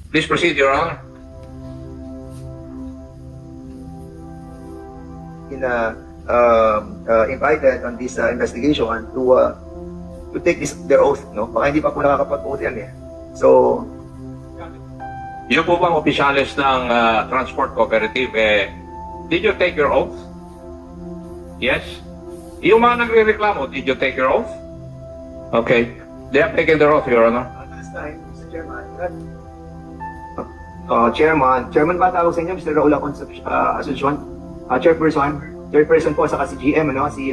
Please proceed, Your Honor. Invited on this investigation to take their oath, no? Baka hindi pa po nakakapag-oath yan eh. So, Yung po bang opisyalis ng Transport Cooperative, did you take your oath? Yes? Yung mga nagre-reklamo, did you take your oath? Okay. They have taken their oath, Your Honor. last time, Mr. Chairman, Chairman ba tawag sa inyo, Mr. Raul Asuncion? Chairperson po, saka si GM, ano, si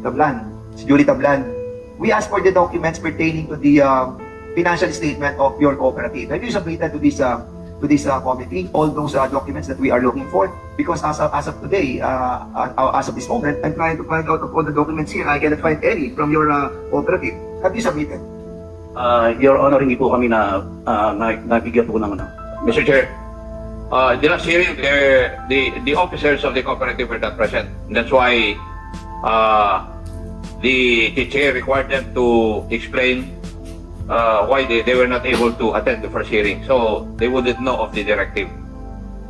Tablan, si Julie Tablan. We asked for the documents pertaining to the financial statement of your cooperative. Have you submitted to this committee all those documents that we are looking for? Because as of today, as of this moment, I'm trying to find out of all the documents here. I cannot find any from your cooperative. Have you submitted? Your Honor, hindi po kami nabigyan po ng ano. Mr. Chair, the last hearing, the officers of the cooperative were not present. That's why the chair required them to explain why they were not able to attend the first hearing. So they wouldn't know of the directive.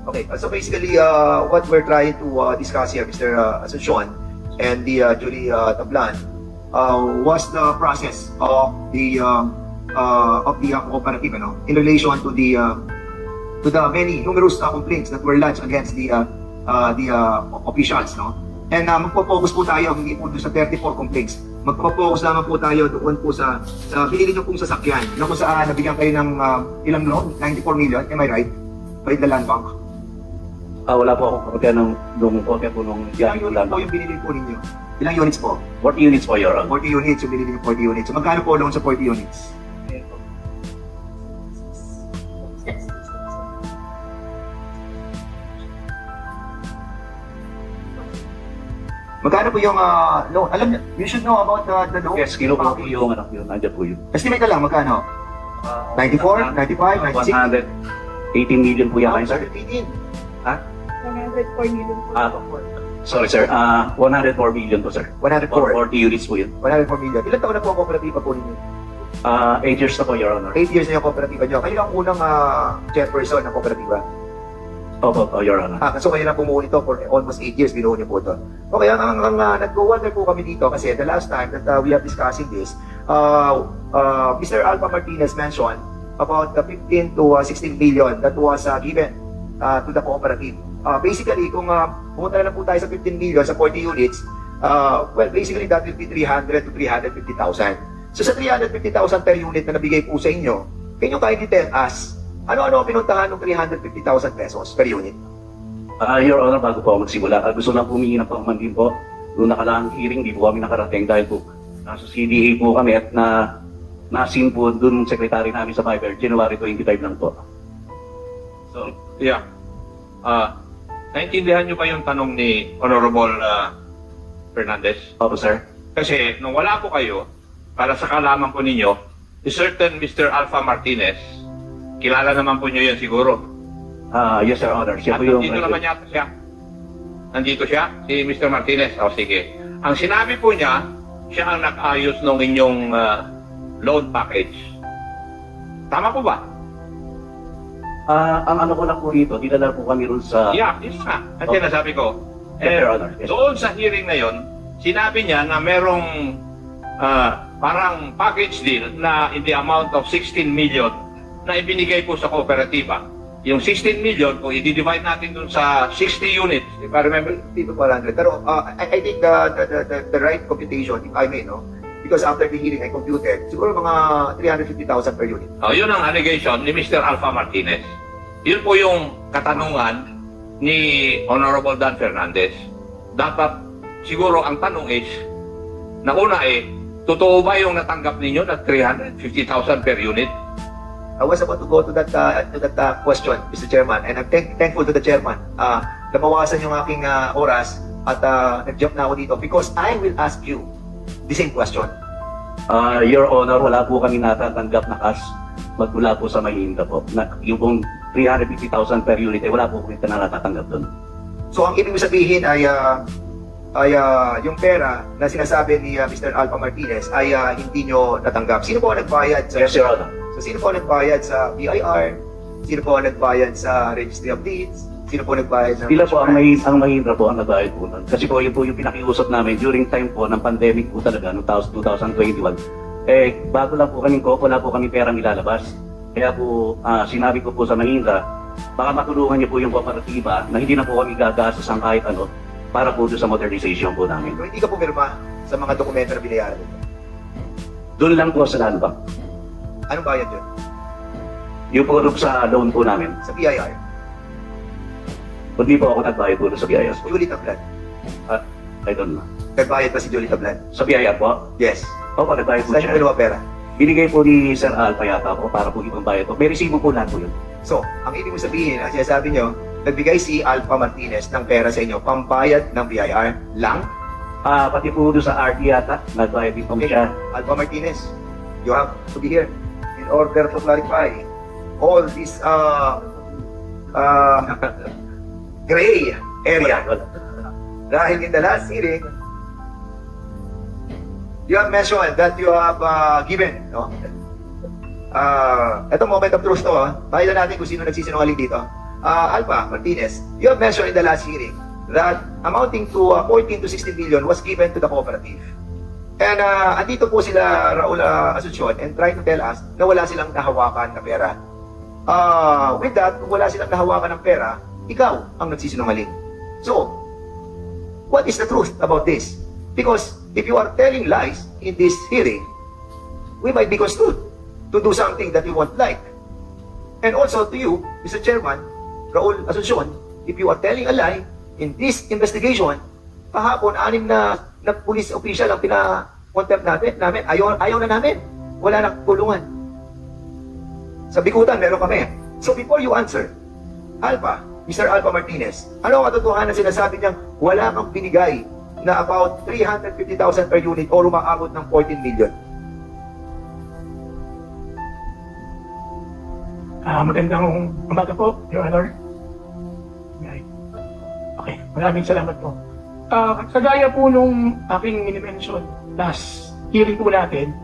Okay, so basically, what we're trying to discuss here, Mr. Asuncion and the Julie Tablan, was the process of the cooperative, ano, in relation to the many numerous complaints that were lodged against the officials, no? And magpo-focus po tayo hindi po doon sa 34 complaints. Magpo-focus naman po tayo doon po sa binili niyo pong sasakyan na kung saan nabigyan kayo ng ilang loan? 94 million, am I right? By the land bank. Wala po ako kapag nung kopya po nung Ilang yan. units po yung binili po ninyo? Ilang units po? 40 units po, Your Honor. 40 units, yung binili niyo 40 units. So magkano po loan sa 40 units? Magkano po yung loan? Alam niyo, you should know about the loan. Yes, kilo po yung ano, yun, nandiyan po yun. Estimate na lang, magkano? 94, 95, 96? 118 million po yan, sir. 118. 104 million po. Sorry, sir. 104 million po, sir. 104. For 40 units po yun. 104 million. Ilan taon na po ang kooperatiba po ninyo? 8 years na po, Your Honor. 8 years na yung kooperatiba nyo. Kayo ang unang chairperson ng kooperatiba. Opo, Your Honor. So kayo na bumuo ito for almost 8 years, binuo niyo po ito. Okay, ang nag-wonder po kami dito kasi the last time that we are discussing this, Mr. Alpha Martinez mentioned about the 15 to 16 billion that was given to the cooperative. Basically, kung pumunta na lang po tayo sa 15 million sa 40 units, well, basically that will be 300 to 350,000. So sa 350,000 per unit na nabigay po sa inyo, can you kindly tell us, ano-ano ang pinuntahan ng 350,000 pesos per unit? Your Honor, bago po ako magsimula, gusto lang humingi ng paumanhin po. Noong nakalaang hearing, di po kami nakarating dahil po nasa CDA po kami at nasin po dun secretary namin sa Viber, January 25 lang po. So, yeah. Naintindihan niyo ba yung tanong ni Honorable Fernandez? Opo, sir. Kasi nung wala po kayo, para sa kalaman po ninyo, a certain Mr. Alpha Martinez, kilala naman po niyo yun siguro. Yes, Your Honor. Siya At po yung... nandito naman yata siya. Nandito siya, si Mr. Martinez. O sige. Ang sinabi po niya, siya ang nag-ayos ng inyong loan package. Tama po ba? Ang ano ko lang po dito, dinala po kami ron sa... Yeah, yun nga. Ang Okay. sinasabi ko. Yes, Your Honor. Yes. Doon sa hearing na yon, sinabi niya na merong parang package deal na in the amount of 16 million na ibinigay po sa kooperatiba. Yung 16 million, kung i-divide natin dun sa 60 units, if I remember. 50 to 400. Pero I think the right computation, if I may, no? Because after the hearing I computed, siguro mga 350,000 per unit. Yun ang allegation ni Mr. Alpha Martinez. Yun po yung katanungan ni Honorable Dan Fernandez. Dapat, siguro ang tanong is, nauna totoo ba yung natanggap ninyo na 350,000 per unit? I was about to go to that question, Mr. Chairman, and I'm thankful to the Chairman. Nabawasan yung aking oras at nag-jump na ako dito because I will ask you the same question. Your Honor, wala po kami natatanggap na cash magmula po sa Mahinda po. Yung pong 350,000 per unit, wala po kami natatanggap doon. So ang ibig sabihin ay yung pera na sinasabi ni Mr. Alpha Martinez ay hindi nyo natanggap. Sino po ang nagbayad sa... Yes, Your Honor. So sino po ang nagbayad sa BIR, Sino po ang nagbayad sa Registry of Deeds? Sino po nagbayad ng... Sila po ang Mahindra po ang nagbayad po nun. Kasi po yun po yung pinakiusap namin during time po ng pandemic po talaga, noong 2021. Eh, bago lang po kaming wala po kami perang ilalabas. Kaya po, sinabi ko po sa Mahindra, baka matulungan niyo po yung kooperatiba na hindi na po kami gagastos ng kahit ano para po doon sa modernization po namin. So, hindi ka pumirma sa mga dokumento na binayaran nito. Doon lang po sa land bank. Anong bayad yun? Yung po sa loan po namin. Sa BIR? Hindi po ako nagbayad po doon sa BIR po. Julie Tablan. I don't know. Nagbayad ba si Julie Tablan? Sa BIR po? Yes. Opo, nagbayad po Saan yung siya. dalawa pera? Binigay po ni Sir Alpa yata po para po itong bayad po. May resibo po lahat po yun. So, ang ibig mo sabihin, ang sinasabi nyo, nagbigay si Alpha Martinez ng pera sa inyo, pambayad ng BIR lang? Pati po doon sa RD yata, nagbayad din po siya. Alpha Martinez, you have to be here in order to clarify all this gray area. Dahil in the last hearing, you have mentioned that you have given, no? Ito moment of truth to, Bayan natin kung sino nagsisinungaling dito. Alpha Martinez, you have mentioned in the last hearing that amounting to 14 to 16 million was given to the cooperative. And andito po sila, Raul Asuncion, and trying to tell us na wala silang nahawakan na pera. With that, kung wala silang nahawakan ng pera, ikaw ang nagsisinungaling. So, what is the truth about this? Because if you are telling lies in this hearing, we might be construed to do something that we won't like. And also to you, Mr. Chairman, Raul Asuncion, if you are telling a lie in this investigation, kahapon, 6 na police official ang pina-contempt namin. Ayaw na namin. Wala nang tulungan. Sa bikutan, meron kami. So before you answer, Alpha, Mr. Alpha Martinez, ano ang katotohanan na sinasabi niyang wala kang binigay na about 350,000 per unit o umaabot ng 14 million? Magandang umaga po, Your Honor. Okay, maraming salamat po. Kagaya po nung aking minimension last hearing po natin,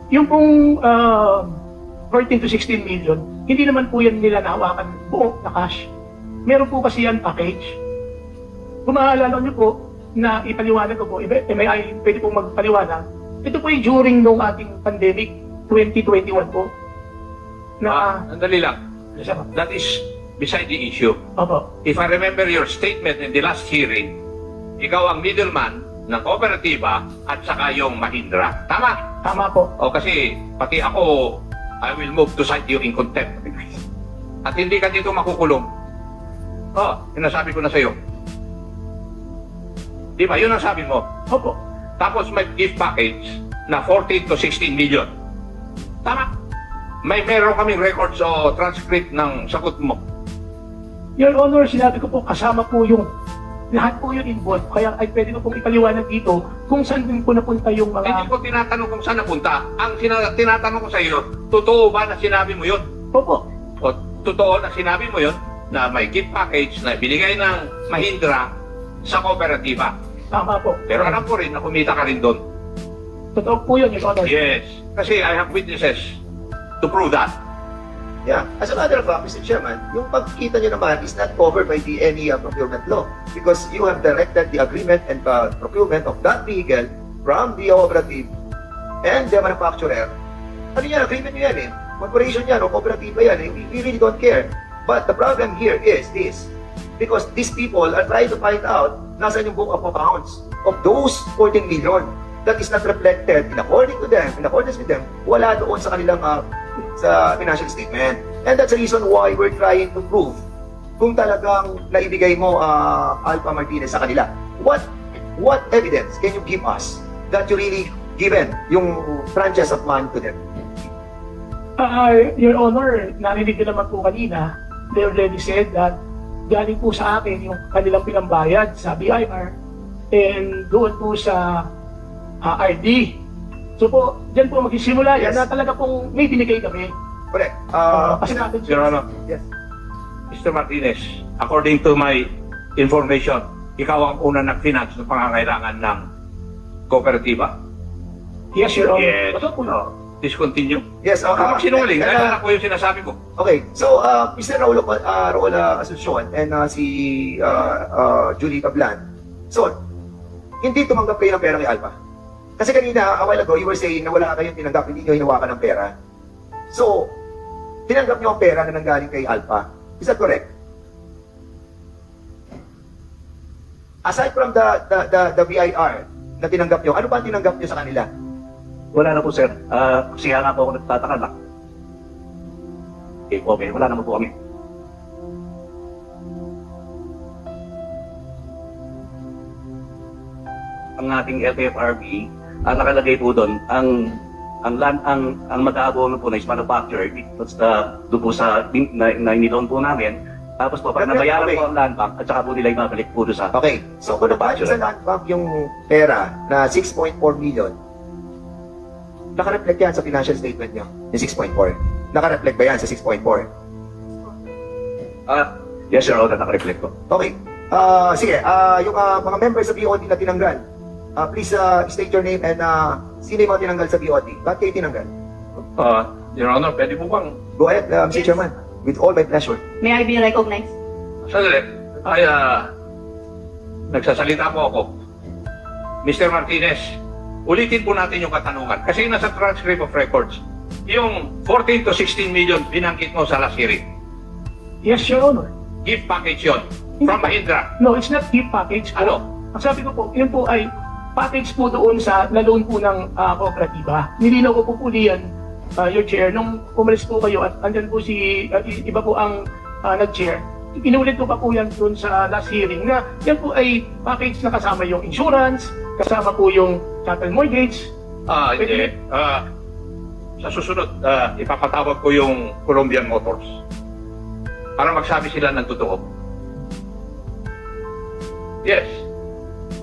yung pong 14 to 16 million, hindi naman po yan nila nahawakan buo na cash. Meron po kasi yan package. Kung maalala niyo po, na ipaliwanag ko po, may pwede po magpaliwanag, ito po yung during nung ating pandemic, 2021 po. Andali lang. Yes, sir. That is beside the issue. Opo. If I remember your statement in the last hearing, ikaw ang middleman ng kooperatiba at saka yung Mahindra. Tama? Tama po. O kasi pati ako, I will move to cite you in contempt. At hindi ka dito makukulong. Sinasabi ko na sa'yo. Di ba? Yun ang sabi mo. Opo. Tapos may gift package na 14 to 16 million. Tama? Meron kaming records o transcript ng sagot mo. Your Honor, sinabi ko po, kasama po yung lahat po yun involved. Kaya ay pwede ko pong ipaliwanag dito kung saan din po napunta yung Hindi mga... ko tinatanong kung saan napunta. Ang tinatanong ko sa iyo, totoo ba na sinabi mo yun? Opo. O totoo na sinabi mo yun na may gift package na binigay ng Mahindra sa kooperatiba. Tama po. Pero alam ko rin na kumita ka rin doon. Totoo po yun, Your Honor. Yes. Kasi I have witnesses to prove that. Yeah. As a matter of fact, Mr. Chairman, yung pagkikita nyo naman is not covered by the any procurement law because you have directed the agreement and procurement of that vehicle from the cooperative and the manufacturer. Ano yan? Agreement nyo yan eh. Corporation yan o cooperative yan eh. We really don't care. But the problem here is this. Because these people are trying to find out nasan yung book of accounts of those 14 million that is not reflected in accordance with them, wala doon sa kanilang sa financial statement. And that's the reason why we're trying to prove kung talagang naibigay mo Alpha Martinez sa kanila. What evidence can you give us that you really given yung franchise of money to them? Your Honor, narinig ko naman po kanina, they already said that galing po sa akin yung kanilang pinambayad sa BIR and doon po sa RD. So po, dyan po magsisimula yan Yes. na talaga pong may binigay kami. Correct. Kasi natin Your Honor, Yes. Mr. Martinez, according to my information, ikaw ang una nag-finance ng pangangailangan ng kooperatiba. Yes, Your Honor. Yes. Totoo po yun. Please continue. Yes. Huwag sinungaling, dahil anak ko yung sinasabi ko. Okay, so Mr. Raul Asuncion and si Julie Cablan. So, hindi tumanggap kayo ng pera kay Alpha. Kasi kanina, a while ago, you were saying na wala kayong tinanggap, hindi nyo hinawakan ng pera. So, tinanggap nyo ang pera na nanggaling kay Alpha. Is that correct? Aside from the BIR na tinanggap nyo, ano ba ang tinanggap nyo sa kanila? Wala na po, sir. Siya nga po ako nagtataka na. Okay, wala naman po kami. Ang ating LTFRB, nakalagay po doon, ang mag-aabono po na is manufacturer, that's doon po sa na iniloan po namin. Tapos po, pag nabayaran po ang land bank, at saka po nila ibabalik po doon sa... Okay, so kung nabayaran sa land bank yung pera na 6.4 million, naka-reflect yan sa financial statement nyo, yung 6.4. Naka-reflect ba yan sa 6.4? Yes, sir, all naka-reflect po. Okay. Sige, yung mga members sa BOD na tinanggal, please state your name and sino yung mga tinanggal sa BOD? Bakit kayo tinanggal? Your Honor, pwede po bang Go ahead, Mr. Chairman. With all my pleasure. May I be recognized? sandali? Ay, nagsasalita po ako. Mr. Martinez, ulitin po natin yung katanungan. Kasi nasa transcript of records, yung 14 to 16 million binanggit mo sa last hearing. Yes, Your Honor. Gift package yun. From Mahindra. No, it's not gift package po. Ano? Ang sabi ko po, yun po ay package po doon sa na-loan po ng kooperatiba. Nilinaw ko po yan, Your Chair, nung umalis po kayo at andyan po si, iba po ang nag-chair. Inulit ko pa po yan doon sa last hearing na yan po ay package na kasama yung insurance, kasama po yung chattel mortgage. Hindi. Sa susunod, ipapatawag ko yung Colombian Motors para magsabi sila ng totoo. Yes.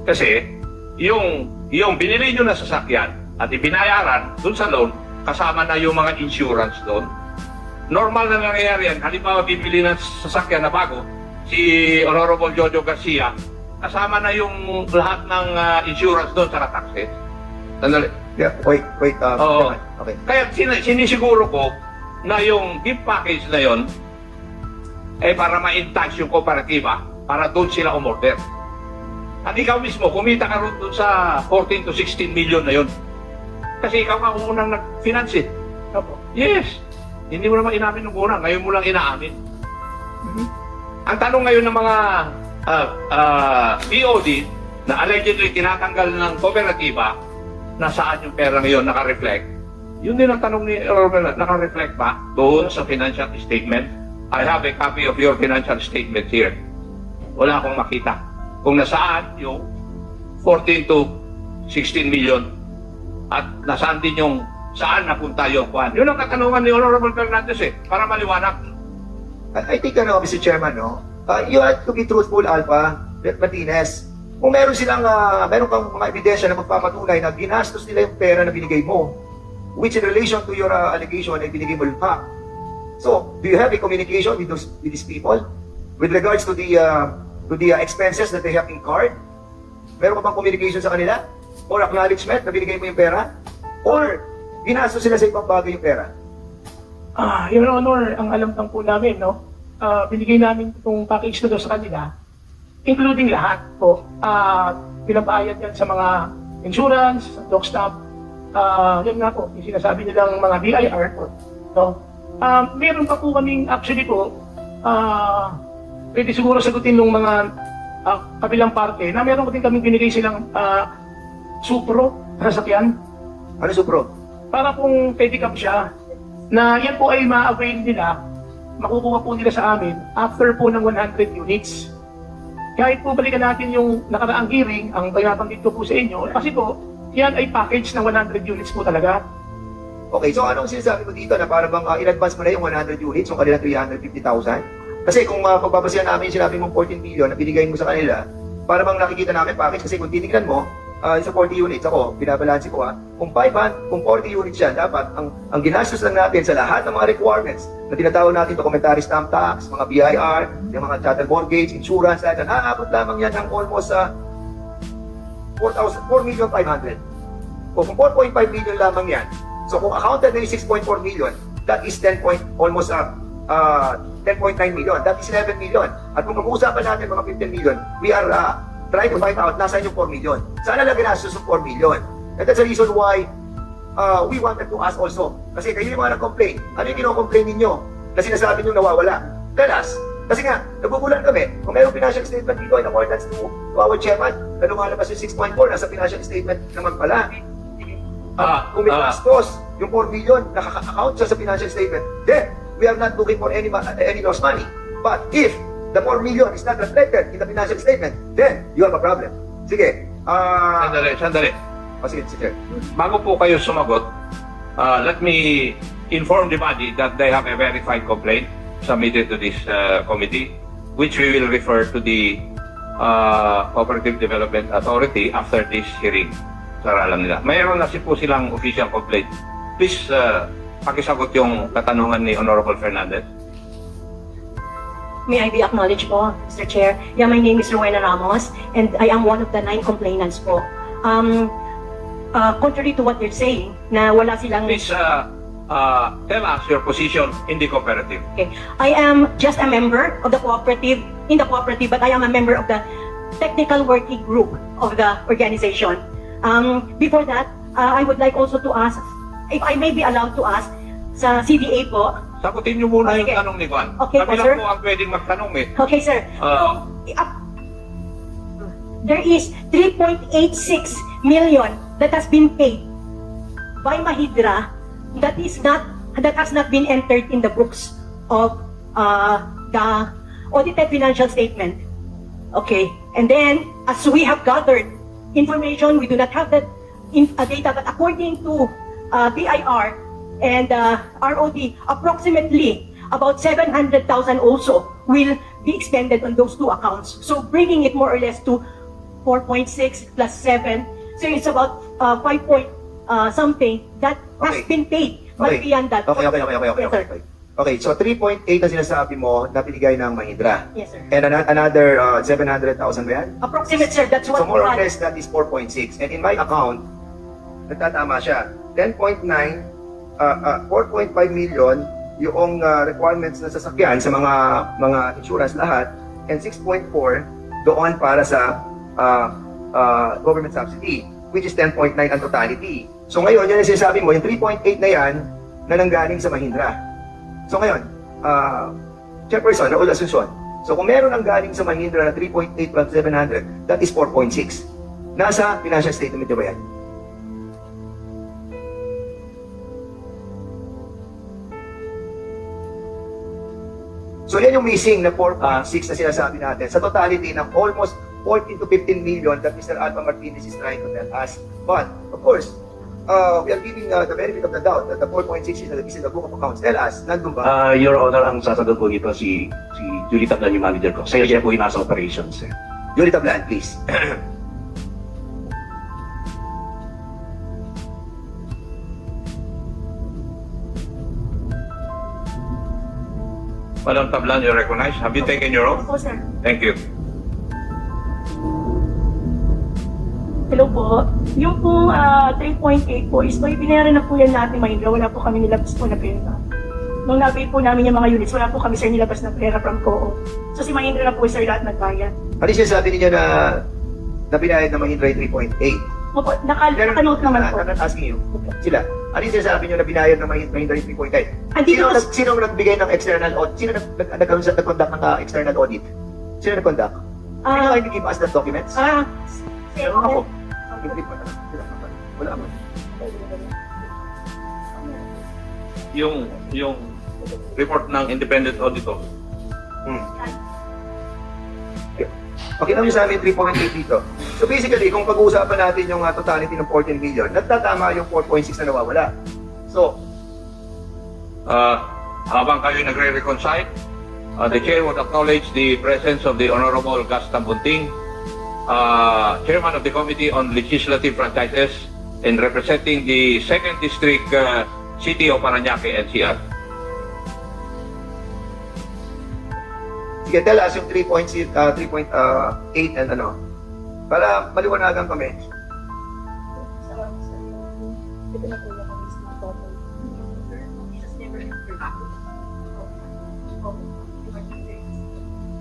Kasi, yung binili nyo na sasakyan at ibinayaran dun sa loan, kasama na yung mga insurance doon. Normal na nangyayari yan. Halimbawa, bibili ng sasakyan na bago, si Honorable Jojo Garcia, kasama na yung lahat ng insurance doon sa taxes. Sandali. Yeah, wait, Mr. Oo. Chairman. Okay. Kaya sinisiguro ko na yung gift package na yon eh para ma-entice yung kooperatiba para doon sila umorder. At ikaw mismo, kumita ka rin doon sa 14 to 16 million na yon. Kasi ikaw ang unang nag-finance it. Opo. Yes. Hindi mo naman inamin nung una, ngayon mo lang inaamin. Mhm. Ang tanong ngayon ng mga BOD na allegedly tinatanggal ng kooperatiba, nasaan yung pera ngayon naka-reflect? Yun din ang tanong ni Robert, naka-reflect ba doon sa financial statement? I have a copy of your financial statement here. Wala akong makita. Kung nasaan yung 14 to 16 million at nasaan din yung saan napunta yung kwan. Yun ang katanungan ni Honorable Fernandez para maliwanag. I think, Mr. Chairman, no? You have to be truthful, Alpha, Martinez. Kung meron kang mga ebidensya na magpapatunay na ginastos nila yung pera na binigay mo, which in relation to your allegation ay binigay mo pa. So, do you have a communication with these people with regards to the expenses that they have incurred? Meron ka bang communication sa kanila? Or acknowledgement na binigay mo yung pera? Or ginastos sila sa ibang bagay yung pera? Your Honor, ang alam lang po namin, no? Binigay namin itong package na doon sa kanila, including lahat po. Pinabayad yan sa mga insurance, dog stamp, yan nga po, yung sinasabi nilang mga BIR po. No? Meron pa po kaming, actually po, pwede siguro sagutin ng mga kabilang parte, na meron din kaming binigay silang supro na sasakyan. Ano supro? Para kung pedicab siya, na yan po ay ma-avail nila, makukuha po nila sa amin after po ng 100 units. Kahit po balikan natin yung nakaraang hearing, ang binabanggit ko po sa inyo, kasi po, yan ay package ng 100 units po talaga. Okay, so anong sinasabi mo dito na para bang in-advance mo na yung 100 units, yung kanila 350,000? Kasi kung pagbabasihan namin yung sinabi mong 14 million na binigay mo sa kanila, para bang nakikita namin package, kasi kung titignan mo, sa 40 units ako, binabalansi ko kung 40 units yan, dapat ang ginastos lang natin sa lahat ng mga requirements na tinatawag natin, documentary stamp tax, mga BIR, yung mga chattel mortgage, insurance, lahat yan, aabot lamang yan ng almost 4,500,000. O kung 4.5 million lamang yan, so kung accounted na yung 6.4 million, that is almost 10 10.9 million. That is 11 million. At kung pag-uusapan natin mga 15 million, we are trying to find out nasaan yung 4 million. Saan na ginastos yung 4 million? And that's the reason why we wanted to ask also. Kasi kayo yung mga nag-complain. Ano yung kino-complain ninyo na sinasabi nyo nawawala? Tell us. Kasi nga, nagugulan kami. Kung mayroong financial statement dito in accordance to our chairman, na lumalabas yung 6.4, nasa financial statement naman pala. Kung may gastos, yung 4 million, nakaka-account siya sa financial statement, then we are not looking for any lost money. But if the 4 million is not reflected in the financial statement, then you have a problem. Sige. Sandali. Sige. Bago po kayo sumagot, let me inform the body that they have a verified complaint submitted to this committee, which we will refer to the Cooperative Development Authority after this hearing. Para alam nila. Mayroon na po silang official complaint. Please, pakisagot yung katanungan ni Honorable Fernandez. May I be acknowledged po, Mr. Chair? Yeah, my name is Rowena Ramos, and I am one of the 9 complainants po. Contrary to what you're saying, na wala silang... Please, tell us your position in the cooperative. Okay. I am just a member of the cooperative, but I am a member of the technical working group of the organization. Before that, I would like also to ask, if I may be allowed to ask, sa CDA po. Sagutin niyo muna Okay. yung tanong ni Juan. Okay Kami po, lang sir. po ang pwedeng magtanong eh. Okay, sir. There is 3.86 million that has been paid by Mahindra that has not been entered in the books of the audited financial statement. Okay, and then as we have gathered information, we do not have that data, but according to BIR and ROD, approximately about 700,000 also will be expended on those 2 accounts. So bringing it more or less to 4.6 plus 7, so it's about 5 point something that has Okay. been paid. But beyond that, Okay. Yes, sir. Okay, so 3.8 ang sinasabi mo na binigay ng Mahindra. Yes, sir. And another 700,000 ba yan? Approximate, sir. That's what So more we or had. less, that is 4.6. And in my account, nagtatama siya. 10.9, 4.5 million yung requirements na sasakyan sa mga insurance lahat, and 6.4 doon para sa government subsidy, which is 10.9 ang totality. So ngayon, yan ang sinasabi mo, yung 3.8 na yan na nanggaling sa Mahindra. So ngayon, Chairperson, Raul Asuncion, so kung meron ang galing sa Mahindra na 3.8 plus 700, that is 4.6. Nasa financial statement ba yan? So yan yung missing na 4.6 na sinasabi natin sa totality ng almost 14 to 15 million that Mr. Alpha Martinez is trying to tell us. But, of course, we are giving the benefit of the doubt that the 4.6 is in the book of accounts. Tell us, nandun ba? Your Honor, ang sasagot po dito si Julie Tablan, yung manager ko. Sa siya po yung nasa operations. Julie Tablan, please. Madam Tablan, you recognize? Have you taken your oath? Opo, sir. Thank you. Hello po. Yung pong 3.8 po is may binayaran na po yan natin Mahindra. Wala po kami nilabas po na pera. Nung nabay po namin yung mga units, wala po kami sir nilabas na pera from COO. So si Mahindra na po sir lahat nagbayad. Ano yung sinasabi niyo na binayad na Mahindra yung 3.8? Opo, naka-note naman po. I'm not asking you. Sila. Ano yung sinasabi niyo na binayad na Mahindra yung 3.8? Andito Sino nagbigay ng external audit? Sino nag-conduct ng external audit? Sino nag-conduct? Can you give us the documents? Meron ako. Hindi pa. Wala mo. Yung report ng independent auditor. Okay lang yung sa amin 3.8 dito. So basically, kung pag-uusapan natin yung totality ng 14 million, nagtatama yung 4.6 na nawawala. So, Habang kayo nagre-reconcile, the chair would acknowledge the presence of the Honorable Gus Tambunting, Chairman of the Committee on Legislative Franchises and representing the 2nd District City of Parañaque, NCR. sige, tell us yung 3.8 and ano, para maliwanagan kami. Ito na po yung mismo total.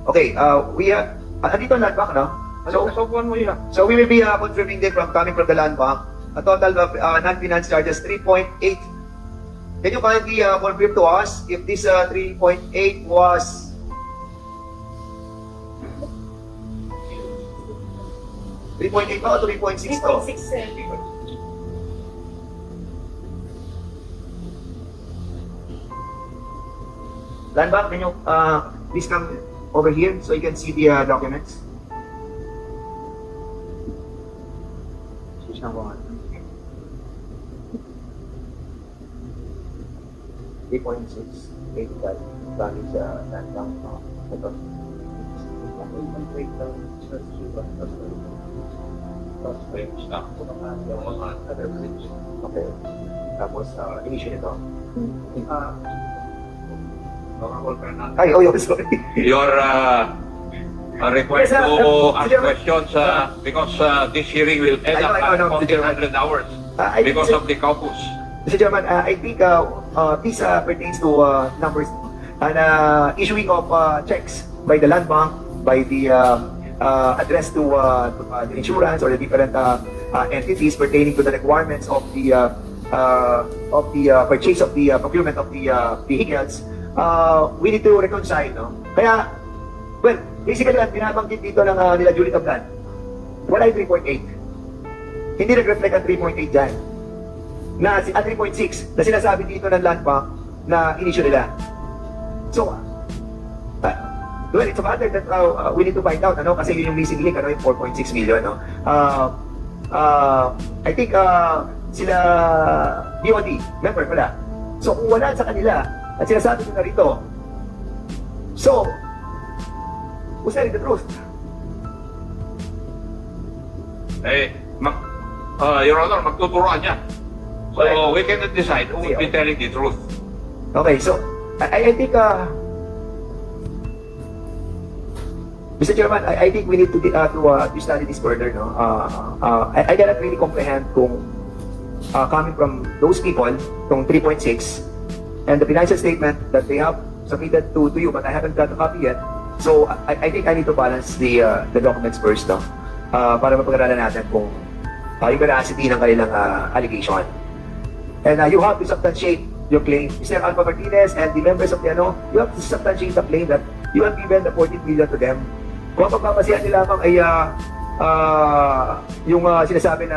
Okay, we are, andito ang land bank, no? So, Sobuan mo yan. so we will be confirming din coming from the land bank, a total of non-finance charges 3.8. Can you kindly confirm to us if this 3.8 was 3.8 ba o 3.6 to? 3.67. Land bank, can you please come over here so you can see the documents? Switch number 1. 3.6 dami sa land bank. Ito. Okay. Tapos, initial ito. Ay, oh, sorry. Your request Yes, to ask Mr. questions because this hearing will end up I know, until 100 hours because of the caucus. Mr. Chairman, I think this pertains to numbers and issuing of checks by the land bank, by the address to the insurance or the different entities pertaining to the requirements of the purchase of the procurement of the vehicles. We need to reconcile, no? Kaya, well, basically, ang binabanggit dito ng nila Julie Tablan, wala yung 3.8. Hindi nag-reflect ang 3.8 dyan. Na, 3.6 na sinasabi dito ng land bank na in-issue nila. So, well, it's a matter that we need to find out, ano? Kasi yun yung missing link, ano, yung 4.6 million, no? I think sila DOD, member pala. So, kung wala sa kanila, at sinasabi ko na rito, so, who's telling the truth? Your Honor, magtuturoan niya. So we cannot decide who will be telling the truth. Okay, so, I think, Mr. Chairman, I think we need to study this further, no? I cannot really comprehend kung coming from those people, tong 3.6, and the financial statement that they have submitted to you, but I haven't got a copy yet. So I think I need to balance the documents first, no? Para mapag-aralan natin kung yung veracity ng kanilang allegation. And you have to substantiate your claim. Mr. Alpha Martinez and the members of the you have to substantiate the claim that you have given the 14 million to them. Kung ang pagpapasihan nila lamang ay yung sinasabi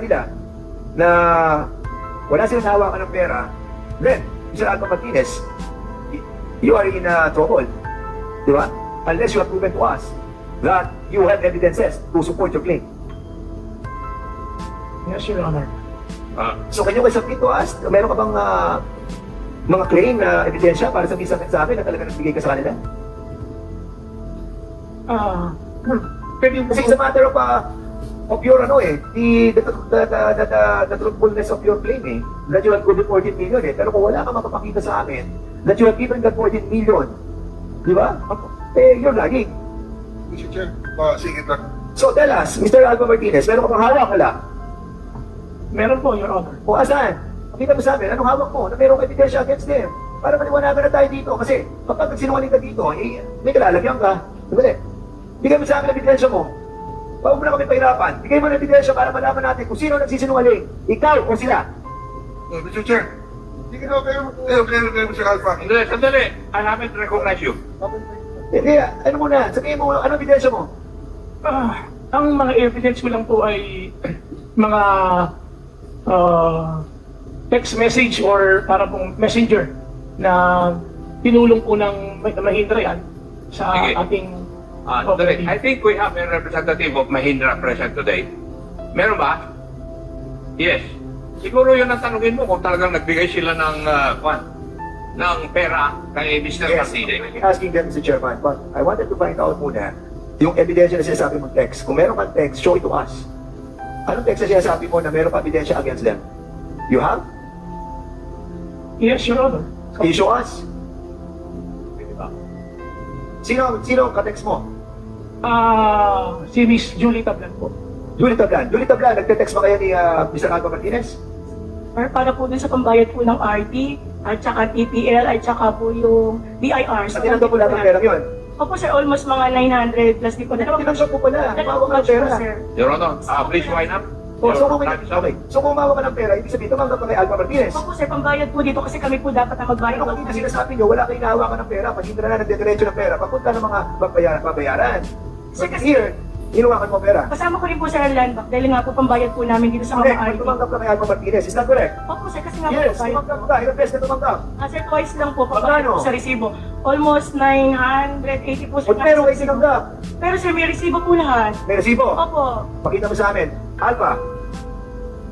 nila na wala silang hawakan ng pera, then Mr. Alpha Martinez, you are in trouble. Di ba? Unless you have proven to us that you have evidences to support your claim. Yes, Your Honor. So, can you submit to us? Meron ka bang mga claim na ebidensya para sabihin sa amin na talaga nagbigay ka sa kanila? Pwede po, Kasi it's a matter of your the truthfulness of your claim that you have given 14 million pero kung wala kang mapapakita sa amin that you have given that 14 million, di ba? You're lagging. Mr. Chair, sige lang. So tell us, Mr. Alva Martinez, meron ka bang hawak wala? meron po, Your Honor. O asan? Pakita mo sa amin, anong hawak mo na merong ebidensya against them? Para maliwanagan na tayo dito kasi kapag sinungaling ka dito, may kalalagyan ka. Diba? Bigay mo sa amin ang ebidensya mo. Huwag mo na kami pahirapan. Bigay mo ng ebidensya para malaman natin kung sino nagsisinungaling. Ikaw o sila. Mr. Chair, sige na kayo, Mr. Alpha. Hindi, sandali. I haven't recognized you. Hindi, ano muna, sabihin mo, ano ebidensya mo? Ang mga evidence ko lang po ay mga text message or para pong messenger na tinulong po ng Mahindra yan sa Sige. ating Sandali. I think we have a representative of Mahindra present today. Meron ba? Yes. Siguro yun ang tanungin mo kung talagang nagbigay sila ng pera kay Mr. Yes, Martinez. I'm asking them, Mr. Chairman, but I wanted to find out muna yung ebidensya na sinasabi mong text. Kung meron kang text, show it to us. Anong text na sinasabi mo na meron kang ebidensya against them? You have? Yes, Your Honor. Can you show us? Sino ang ka-text mo? Si Miss Julie Tablan po. Julie Tablan. Julie Tablan, nagte-text ba kayo ni Mr. Alva Martinez? Para po dun sa pambayad po ng RT, at saka TPL, at saka po yung BIR. At tinanggap mo lahat ng pera yun. Opo sir, almost mga 900 plus di po. Tinanggap ko pala, Dalawang umawak ka ng batch po, pera. sir. Your Honor, please wind up. Oh, so kung, Your time is up. okay. So kung umawak ka ng pera, ibig sabihin, tumanggap ka kay Alpha Martinez. Opo sir, pambayad po dito kasi kami po dapat na magbayad. Ano kanina sinasabi nyo, wala kayo nahawakan ng pera, pag hindi na nagdediretso ng pera, papunta ng mga babayaran. Sir, But kasi- here, hinawakan mo pera. Kasama ko rin po sir ang land bank dahil nga po pambayad po namin dito sa Correct, mga RD. tumanggap ka kay Alpha Martinez, is that correct? Opo sir, kasi nga po Yes, pambayad tumanggap po. ka, ilang beses ka tumanggap? Sir, twice lang po Magkano? pambayad po sa resibo. Almost 980 po sir. Kung pero kayo sinanggap, Pero sir, may resibo po lahat. may resibo. Opo. Pakita mo sa amin. Alpha.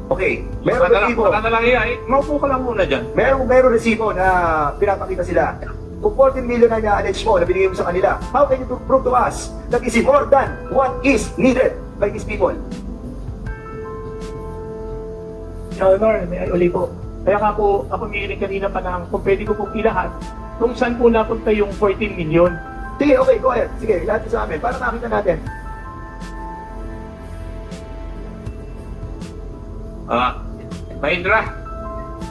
Okay, meron resibo. Baka na lang iya, eh. Maupo ka lang muna dyan. Meron resibo na pinapakita sila. Kung 14 million na na-allege mo na binigay mo sa kanila, how can you prove to us that is more than what is needed by these people? Your Honor, may uli po. Kaya nga po, ako humihiling kanina pa ng kung pwede ko pong ilahat kung saan po napunta yung 14 million. Sige, okay, go ahead. Sige, lahat sa amin para makita natin. Mahindra,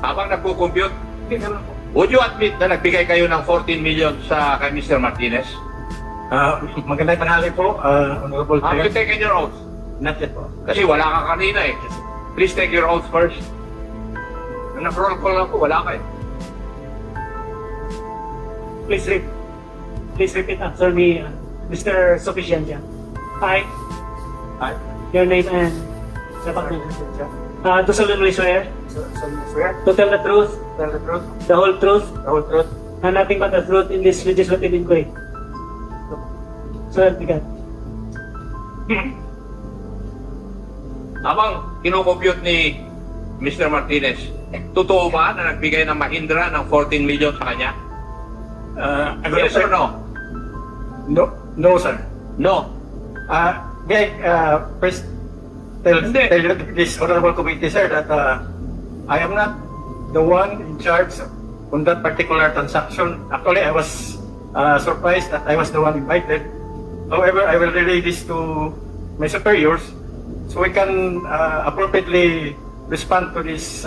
habang nagko-compute, Hindi naman po. would you admit na nagbigay kayo ng 14 million sa kay Mr. Martinez? Magandang tanghali po, Honorable Have you Chair. taken your oath? Not yet po. Kasi wala ka kanina eh. Please take your oath first. Nung nag-roll call lang po, wala ka eh. Please repeat after me, Mr. Sufficientia. I, your name and do solemnly swear So you swear? to tell the truth, Tell the truth, the whole truth, the whole truth. and nothing but the truth in this legislative inquiry. So help me God. Habang kinocompute ni Mr. Martinez, totoo ba na nagbigay ng Mahindra ng 14 million sa kanya? Yes or no? No, sir. No. First, tell Hindi. this Honorable Committee, sir, that I am not the one in charge on that particular transaction. Actually, I was surprised that I was the one invited. However, I will relay this to my superiors so we can appropriately respond to this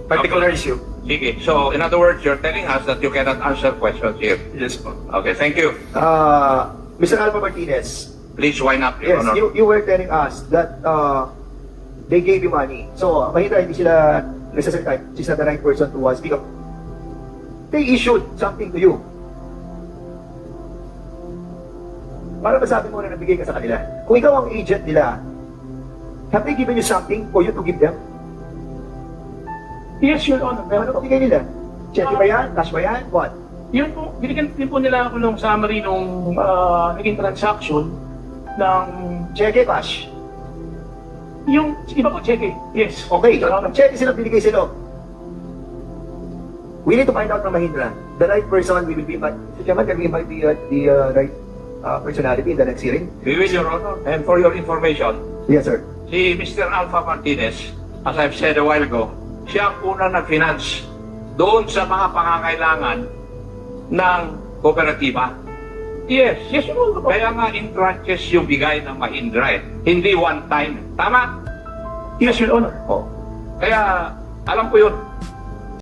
particular issue. Sige. So, in other words, you're telling us that you cannot answer questions here. Yes, po. Okay, thank you. Mr. Alpha Martinez, Please wind up, Your yes, Honor. you were telling us that they gave you money. So, Mahindra, hindi sila nagsasalita. She's not the right person to speak up. They issued something to you. Para masabi mo na nabigay ka sa kanila. Kung ikaw ang agent nila, have they given you something for you to give them? Yes, Your Honor. Ano Meron po. bigay nila? Check ba yan? Cash ba yan? What? Yun po, binigyan din po nila ako ng summary nung naging transaction ng Check cash. yung iba po cheque. Yes. Okay, Your Honor. check sila binigay sila. We need to find out from Mahindra, the right person we will be, but si Chairman, can we invite the right personality in the next hearing? We will, Your Honor. And for your information, Yes, sir. si Mr. Alpha Martinez, as I've said a while ago, siya ang unang nag-finance doon sa mga pangangailangan ng kooperatiba. Yes, Your Honor. Kaya nga in tranches yung bigay ng Mahindra eh. Hindi one time. Tama? Yes, Your Honor. Oh. Kaya alam ko yun.